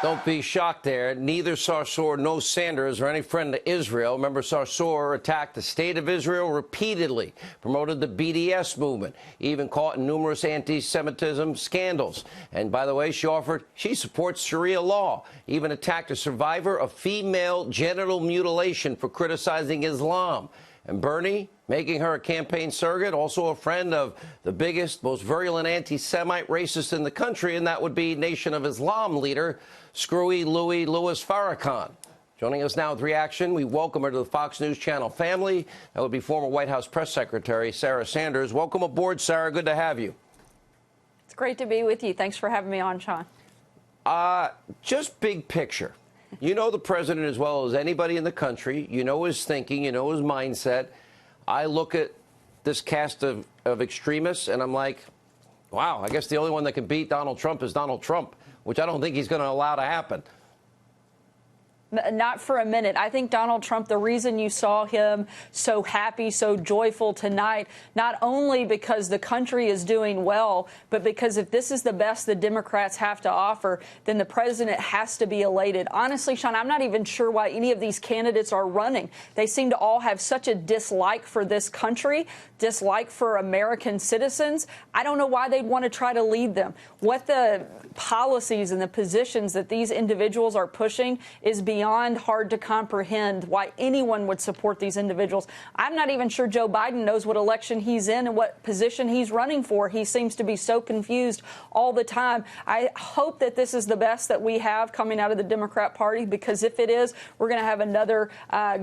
Don't be shocked there. Neither Sarsour nor Sanders are any friend to Israel. Remember, Sarsour attacked the state of Israel repeatedly, promoted the BDS movement, even caught in numerous anti-Semitism scandals. And by the way, she supports Sharia law, even attacked a survivor of female genital mutilation for criticizing Islam. And Bernie, making her a campaign surrogate, also a friend of the biggest, most virulent anti-Semite racist in the country, and that would be Nation of Islam leader, Screwy Louis Farrakhan. Joining us now with reaction, we welcome her to the Fox News Channel family. That would be former White House press secretary Sarah Sanders. Welcome aboard, Sarah. Good to have you. It's great to be with you. Thanks for having me on, Sean. Just big picture. You know the president as well as anybody in the country. You know his thinking. You know his mindset. I look at this cast of extremists, and I'm like, wow, I guess the only one that can beat Donald Trump is Donald Trump, which I don't think he's going to allow to happen. Not for a minute. I think Donald Trump, the reason you saw him so happy, so joyful tonight, not only because the country is doing well, but because if this is the best the Democrats have to offer, then the president has to be elated. Honestly, Sean, I'm not even sure why any of these candidates are running. They seem to all have such a dislike for this country, dislike for American citizens. I don't know why they'd want to try to lead them. What the policies and the positions that these individuals are pushing is beyond hard to comprehend why anyone would support these individuals. I'm not even sure Joe Biden knows what election he's in and what position he's running for. He seems to be so confused all the time. I hope that this is the best that we have coming out of the Democrat Party, because if it is, we're going to have another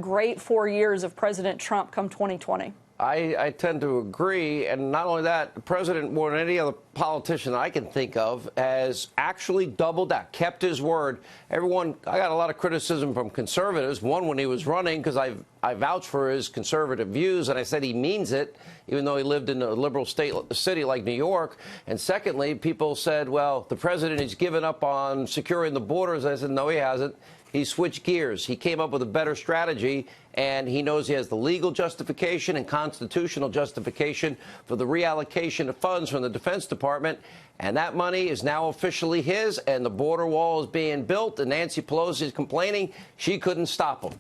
great 4 years of President Trump come 2020. I tend to agree. And not only that, the president, more than any other politician I can think of, has actually doubled down, kept his word. I got a lot of criticism from conservatives. One, when he was running, because I vouched for his conservative views, and I said he means it, even though he lived in a liberal city like New York. And secondly, people said, well, the president has given up on securing the borders. I said, no, he hasn't. He switched gears. He came up with a better strategy, and he knows he has the legal justification and constitutional justification for the reallocation of funds from the Defense Department. And that money is now officially his, and the border wall is being built, and Nancy Pelosi is complaining she couldn't stop him.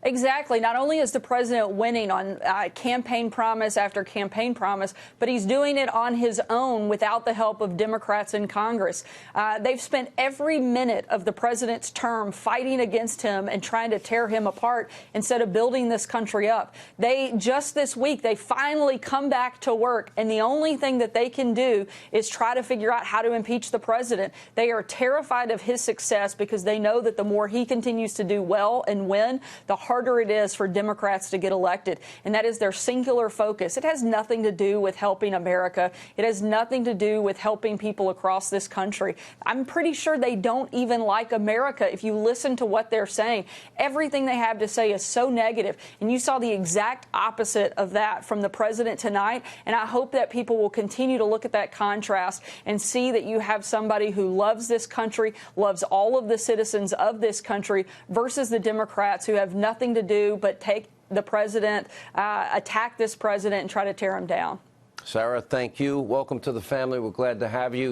Exactly. Not only is the president winning on campaign promise after campaign promise, but he's doing it on his own without the help of Democrats in Congress. They've spent every minute of the president's term fighting against him and trying to tear him apart instead of building this country up. Just this week, they finally come back to work, and the only thing that they can do is try to figure out how to impeach the president. They are terrified of his success because they know that the more he continues to do well and win, the harder it is for Democrats to get elected. And that is their singular focus. It has nothing to do with helping America. It has nothing to do with helping people across this country. I'm pretty sure they don't even like America. If you listen to what they're saying, everything they have to say is so negative. And you saw the exact opposite of that from the president tonight. And I hope that people will continue to look at that contrast and see that you have somebody who loves this country, loves all of the citizens of this country, versus the Democrats who have nothing to do but take the president, attack this president, and try to tear him down. Sarah, thank you. Welcome to the family. We're glad to have you.